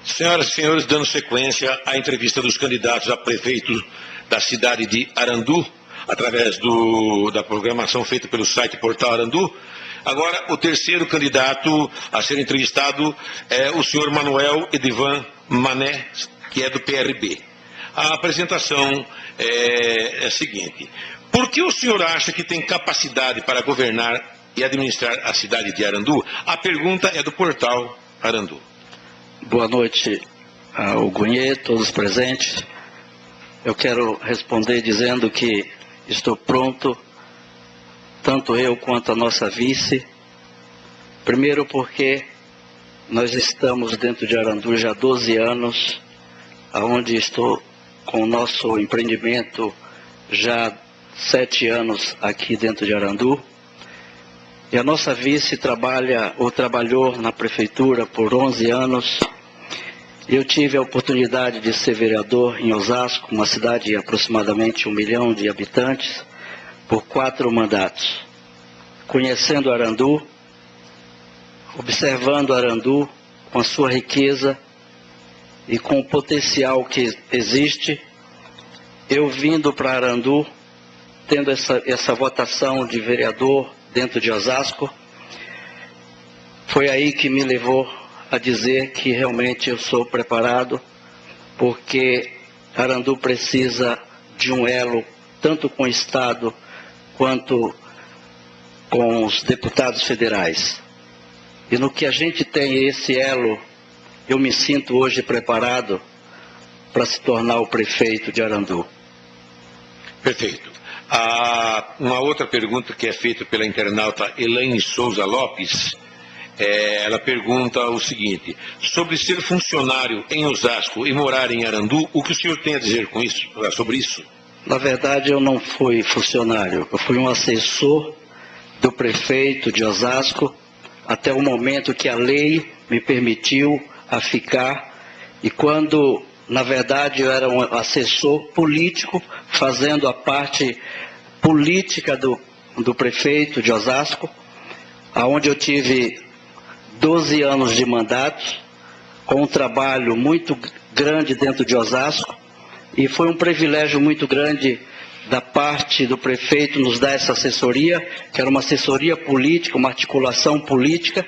Senhoras e senhores, dando sequência à entrevista dos candidatos a prefeito da cidade de Arandu, através da programação feita pelo site Portal Arandu, agora o terceiro candidato a ser entrevistado é o senhor Manuel Edivan Mané, que é do PRB. A apresentação é a seguinte: por que o senhor acha que tem capacidade para governar e administrar a cidade de Arandu? A pergunta é do Portal Arandu. Boa noite ao Gunhê, todos os presentes. Eu quero responder dizendo que estou pronto, tanto eu quanto a nossa vice. Primeiro porque nós estamos dentro de Arandu já há 12 anos, onde estou com o nosso empreendimento já há 7 anos aqui dentro de Arandu. E a nossa vice trabalhou na prefeitura por 11 anos. Eu tive a oportunidade de ser vereador em Osasco, uma cidade de aproximadamente 1 milhão de habitantes, por 4 mandatos. Conhecendo Arandu, observando Arandu com a sua riqueza e com o potencial que existe, eu vindo para Arandu, tendo essa votação de vereador dentro de Osasco, foi aí que me levou a dizer que realmente eu sou preparado, porque Arandu precisa de um elo, tanto com o Estado quanto com os deputados federais. E no que a gente tem esse elo, eu me sinto hoje preparado para se tornar o prefeito de Arandu. Perfeito. Uma outra pergunta que é feita pela internauta Elaine Souza Lopes, ela pergunta o seguinte: sobre ser funcionário em Osasco e morar em Arandu, o que o senhor tem a dizer sobre isso? Na verdade, eu não fui funcionário, eu fui um assessor do prefeito de Osasco até o momento que a lei me permitiu a ficar, e quando, na verdade, eu era um assessor político, fazendo a parte política do prefeito de Osasco, onde eu tive 12 anos de mandato, com um trabalho muito grande dentro de Osasco, e foi um privilégio muito grande da parte do prefeito nos dar essa assessoria, que era uma assessoria política, uma articulação política.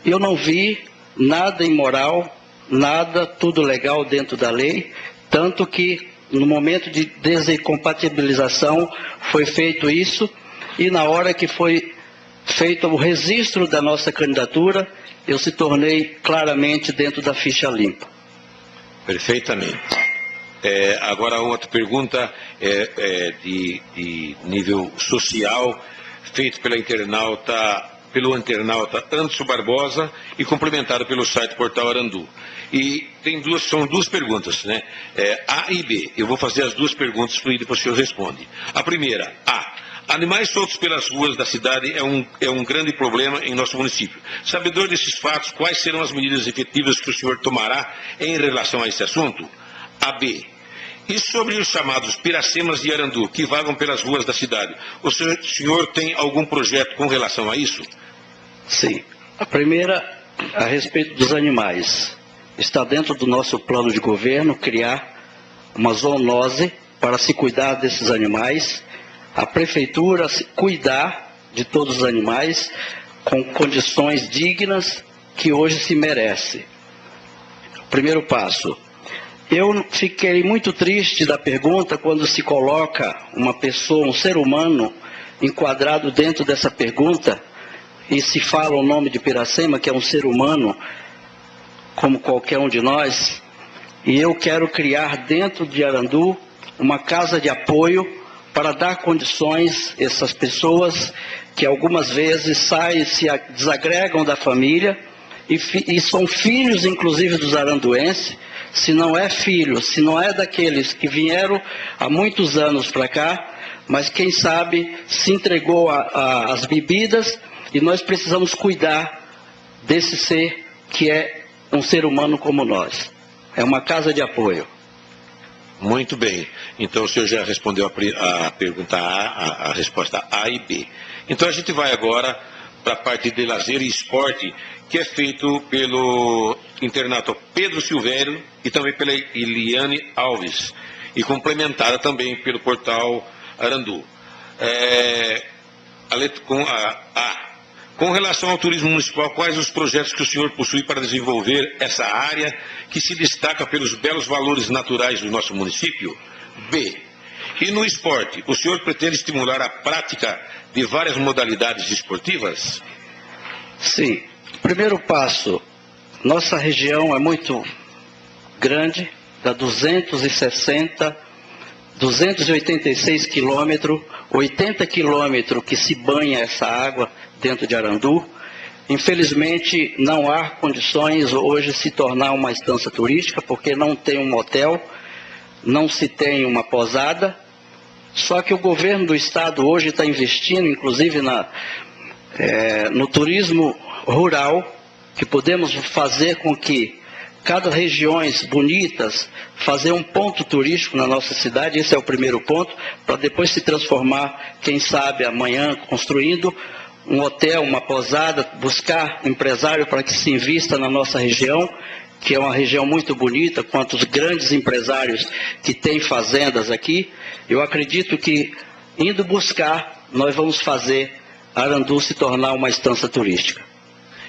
Eu não vi nada imoral, nada, tudo legal dentro da lei, tanto que no momento de desincompatibilização foi feito isso, e na hora que foi feito o registro da nossa candidatura, eu se tornei claramente dentro da ficha limpa. Perfeitamente. Agora outra pergunta de nível social, feita pelo internauta Anderson Barbosa e complementada pelo site Portal Arandu. E são duas perguntas, né? A e B. Eu vou fazer as duas perguntas e depois o senhor responde. A primeira: A. Animais soltos pelas ruas da cidade é um grande problema em nosso município. Sabedor desses fatos, quais serão as medidas efetivas que o senhor tomará em relação a esse assunto? A B. E sobre os chamados piracemas de Arandu, que vagam pelas ruas da cidade, o senhor tem algum projeto com relação a isso? Sim. A primeira, a respeito dos animais. Está dentro do nosso plano de governo criar uma zoonose para se cuidar desses animais, a prefeitura cuidar de todos os animais com condições dignas que hoje se merece. Primeiro passo. Eu fiquei muito triste da pergunta quando se coloca uma pessoa, um ser humano, enquadrado dentro dessa pergunta, e se fala o nome de Piracema, que é um ser humano, como qualquer um de nós, e eu quero criar dentro de Arandu uma casa de apoio para dar condições a essas pessoas que algumas vezes se desagregam da família e são filhos, inclusive, dos aranduenses. Se não é filho, se não é daqueles que vieram há muitos anos para cá, mas quem sabe se entregou às bebidas, e nós precisamos cuidar desse ser que é um ser humano como nós. É uma casa de apoio. Muito bem. Então o senhor já respondeu a pergunta A, a resposta A e B. Então a gente vai agora para a parte de lazer e esporte, que é feito pelo internato Pedro Silvério e também pela Eliane Alves, e complementada também pelo portal Arandu. Com relação ao turismo municipal, quais os projetos que o senhor possui para desenvolver essa área que se destaca pelos belos valores naturais do nosso município? B. E no esporte, o senhor pretende estimular a prática de várias modalidades esportivas? Sim. Primeiro passo, nossa região é muito grande, dá 286 quilômetros, 80 quilômetros que se banha essa água dentro de Arandu. Infelizmente, não há condições hoje de se tornar uma estância turística, porque não tem um hotel, não se tem uma pousada. Só que o governo do estado hoje está investindo, inclusive, no turismo rural, que podemos fazer com que cada regiões bonitas, fazer um ponto turístico na nossa cidade. Esse é o primeiro ponto, para depois se transformar, quem sabe amanhã, construindo um hotel, uma pousada, buscar empresário para que se invista na nossa região, que é uma região muito bonita, quanto os grandes empresários que têm fazendas aqui. Eu acredito que, indo buscar, nós vamos fazer Arandu se tornar uma estância turística.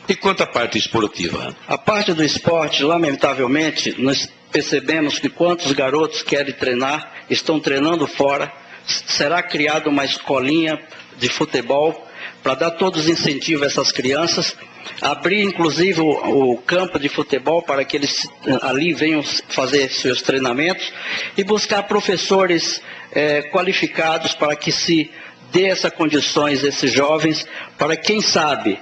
E quanto à parte esportiva? A parte do esporte, lamentavelmente, nós percebemos que quantos garotos querem treinar, estão treinando fora. Será criada uma escolinha de futebol para dar todos os incentivos a essas crianças, abrir inclusive o campo de futebol para que eles ali venham fazer seus treinamentos e buscar professores qualificados para que se dê essas condições a esses jovens, para quem sabe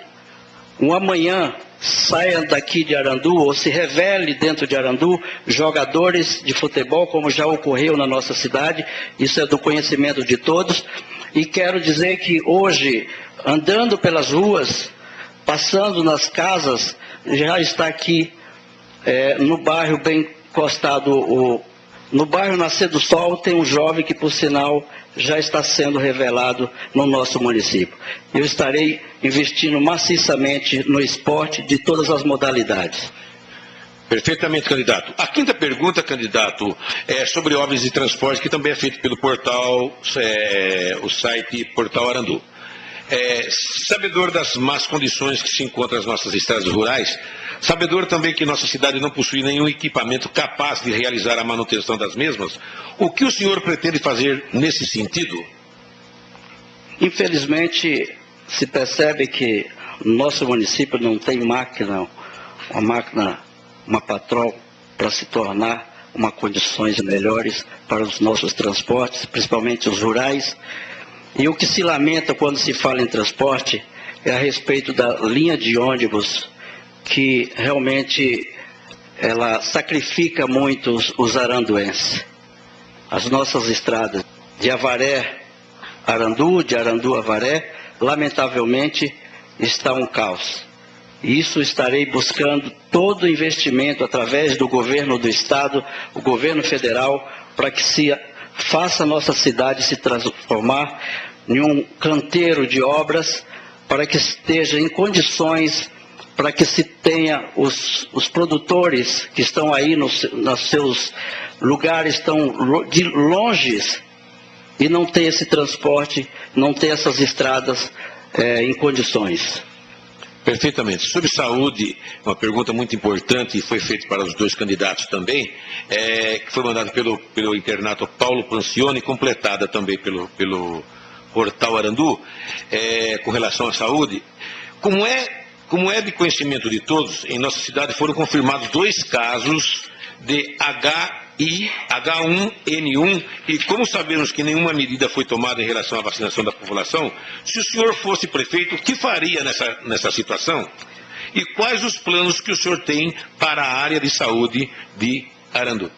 um amanhã saia daqui de Arandu ou se revele dentro de Arandu jogadores de futebol, como já ocorreu na nossa cidade. Isso é do conhecimento de todos. E quero dizer que hoje, andando pelas ruas, passando nas casas, já está aqui no bairro bem encostado, no bairro Nascer do Sol, tem um jovem que, por sinal, já está sendo revelado no nosso município. Eu estarei investindo maciçamente no esporte de todas as modalidades. Perfeitamente, candidato. A quinta pergunta, candidato, é sobre obras de transporte, que também é feito pelo portal, o site Portal Arandu. Sabedor das más condições que se encontram as nossas estradas rurais, sabedor também que nossa cidade não possui nenhum equipamento capaz de realizar a manutenção das mesmas, o que o senhor pretende fazer nesse sentido? Infelizmente, se percebe que nosso município não tem uma patrol para se tornar uma condições melhores para os nossos transportes, principalmente os rurais. E o que se lamenta quando se fala em transporte é a respeito da linha de ônibus, que realmente ela sacrifica muito os aranduenses. As nossas estradas de Avaré a Arandu, de Arandu a Avaré, lamentavelmente está um caos. E isso estarei buscando todo o investimento através do governo do estado, o governo federal, para que se faça a nossa cidade se transformar em um canteiro de obras, para que esteja em condições, para que se tenha os produtores que estão aí nos seus lugares tão de longes e não tem esse transporte, não tem essas estradas em condições. Perfeitamente. Sobre saúde, uma pergunta muito importante e foi feita para os dois candidatos também, que foi mandada pelo internato Paulo Pancione, completada também pelo portal Arandu, com relação à saúde. Como é de conhecimento de todos, em nossa cidade foram confirmados 2 casos de H1N1, e como sabemos que nenhuma medida foi tomada em relação à vacinação da população, se o senhor fosse prefeito, o que faria nessa situação? E quais os planos que o senhor tem para a área de saúde de Arandu?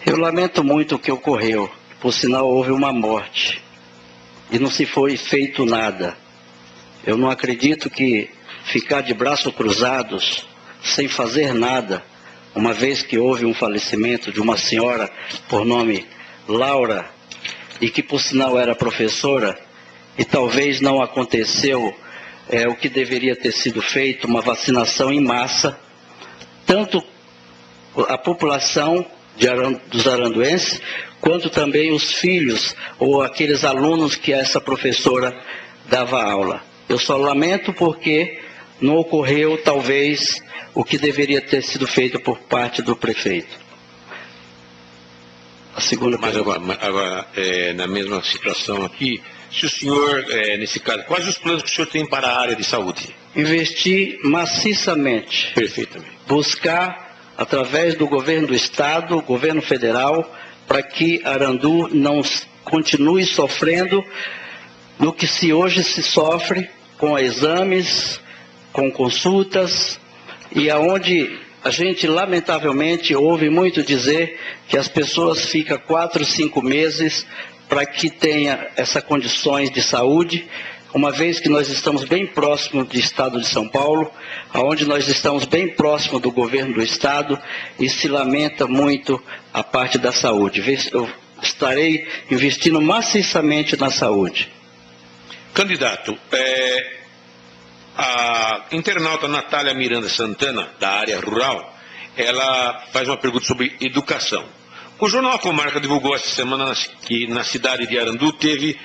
Eu lamento muito o que ocorreu. Por sinal, houve uma morte e não se foi feito nada. Eu não acredito que ficar de braços cruzados, sem fazer nada, uma vez que houve um falecimento de uma senhora por nome Laura, e que por sinal era professora, e talvez não aconteceu o que deveria ter sido feito, uma vacinação em massa, tanto a população dos aranduenses, quanto também os filhos ou aqueles alunos que essa professora dava aula. Eu só lamento porque não ocorreu, talvez, o que deveria ter sido feito por parte do prefeito. A segunda pergunta. Mas agora na mesma situação aqui, se o senhor, nesse caso, quais os planos que o senhor tem para a área de saúde? Investir maciçamente. Perfeitamente. Buscar, através do governo do Estado, governo federal, para que Arandu não continue sofrendo no que hoje se sofre com exames, com consultas, e aonde a gente, lamentavelmente, ouve muito dizer que as pessoas ficam 4, 5 meses para que tenha essas condições de saúde, uma vez que nós estamos bem próximo do Estado de São Paulo, onde nós estamos bem próximo do governo do Estado, e se lamenta muito a parte da saúde. Eu estarei investindo maciçamente na saúde. Candidato, a internauta Natália Miranda Santana, da área rural, ela faz uma pergunta sobre educação. O jornal A Comarca divulgou essa semana que na cidade de Arandu teve,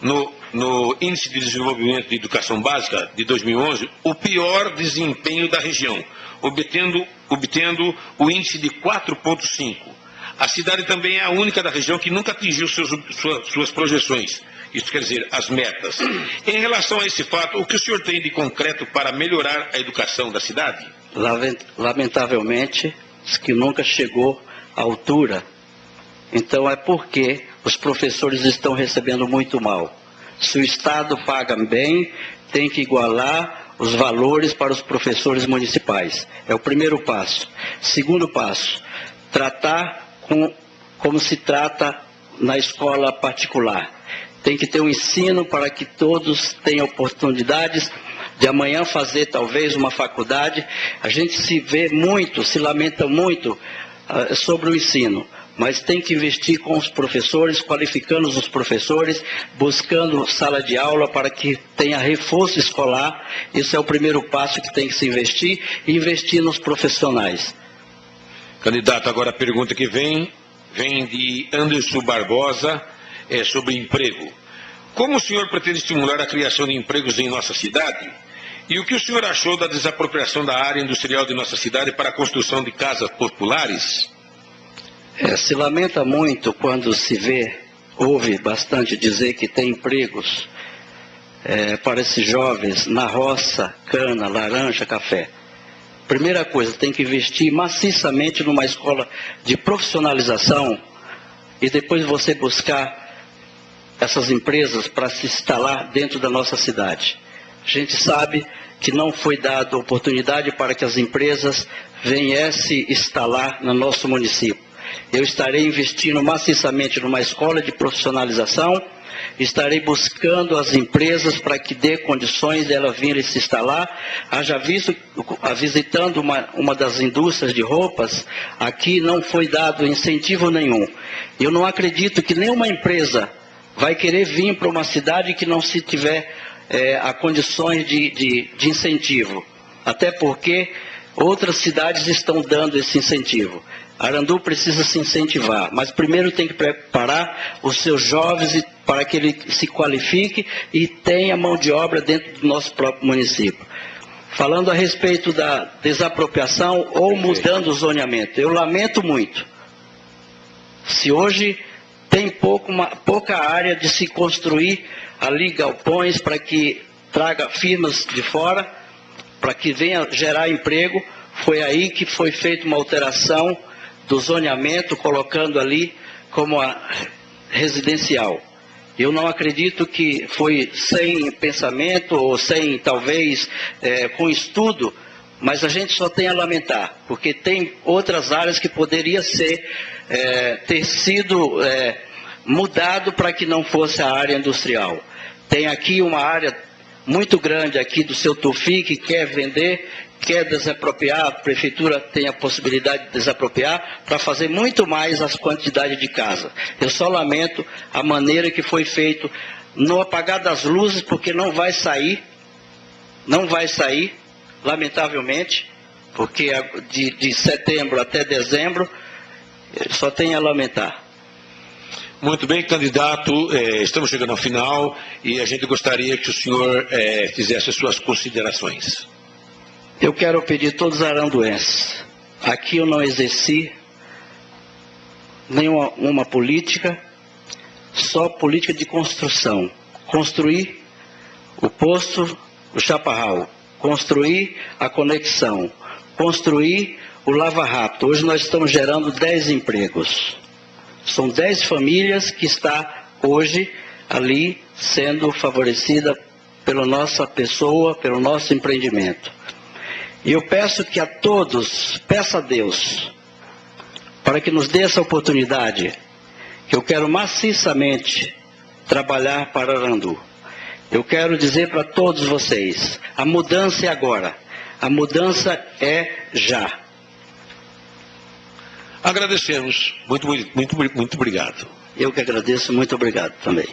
no Índice de Desenvolvimento de Educação Básica de 2011, o pior desempenho da região, obtendo o índice de 4,5. A cidade também é a única da região que nunca atingiu suas projeções. Isso quer dizer, as metas. Em relação a esse fato, o que o senhor tem de concreto para melhorar a educação da cidade? Lamentavelmente, que nunca chegou à altura. Então é porque os professores estão recebendo muito mal. Se o Estado paga bem, tem que igualar os valores para os professores municipais. É o primeiro passo. Segundo passo, tratar como se trata na escola particular. Tem que ter um ensino para que todos tenham oportunidades de amanhã fazer talvez uma faculdade. A gente se lamenta muito sobre o ensino, mas tem que investir com os professores, qualificando os professores, buscando sala de aula para que tenha reforço escolar. Isso é o primeiro passo que tem que se investir, e investir nos profissionais. Candidato, agora a pergunta que vem de Anderson Barbosa, sobre emprego. Como o senhor pretende estimular a criação de empregos em nossa cidade? E o que o senhor achou da desapropriação da área industrial de nossa cidade para a construção de casas populares? Se lamenta muito quando ouve bastante dizer que tem empregos para esses jovens na roça, cana, laranja, café. Primeira coisa, tem que investir maciçamente numa escola de profissionalização e depois você buscar essas empresas para se instalar dentro da nossa cidade. A gente sabe que não foi dada oportunidade para que as empresas viessem instalar no nosso município. Eu estarei investindo maciçamente numa escola de profissionalização, estarei buscando as empresas para que dê condições de elas virem se instalar. Haja visto, visitando uma das indústrias de roupas, aqui não foi dado incentivo nenhum. Eu não acredito que nenhuma empresa vai querer vir para uma cidade que não se tiver a condições de incentivo. Até porque outras cidades estão dando esse incentivo. Arandu precisa se incentivar, mas primeiro tem que preparar os seus jovens para que ele se qualifique e tenha mão de obra dentro do nosso próprio município. Falando a respeito da desapropriação ou mudando o zoneamento, eu lamento muito. Se hoje tem pouca área de se construir ali galpões para que traga firmas de fora, para que venha gerar emprego, foi aí que foi feita uma alteração do zoneamento, colocando ali como a residencial. Eu não acredito que foi sem pensamento ou sem, talvez, com estudo, mas a gente só tem a lamentar, porque tem outras áreas que poderia ter sido mudado para que não fosse a área industrial. Tem aqui uma área muito grande aqui do seu Tufi que quer vender, quer desapropriar, a prefeitura tem a possibilidade de desapropriar para fazer muito mais as quantidades de casa. Eu só lamento a maneira que foi feito no apagar das luzes, porque não vai sair não vai sair, lamentavelmente, porque de setembro até dezembro só tem a lamentar. Muito bem, candidato, estamos chegando ao final e a gente gostaria que o senhor fizesse as suas considerações. Eu quero pedir a todos os aranduenses. Aqui eu não exerci nenhuma política, só política de construção. Construir o posto, o Chaparral, construir a conexão, construir o Lava Rápido. Hoje nós estamos gerando 10 empregos. São 10 famílias que estão hoje ali sendo favorecida pela nossa pessoa, pelo nosso empreendimento. E eu peço que a todos, peça a Deus, para que nos dê essa oportunidade, que eu quero maciçamente trabalhar para Arandu. Eu quero dizer para todos vocês, a mudança é agora, a mudança é já. Agradecemos. Muito obrigado. Eu que agradeço, muito obrigado também.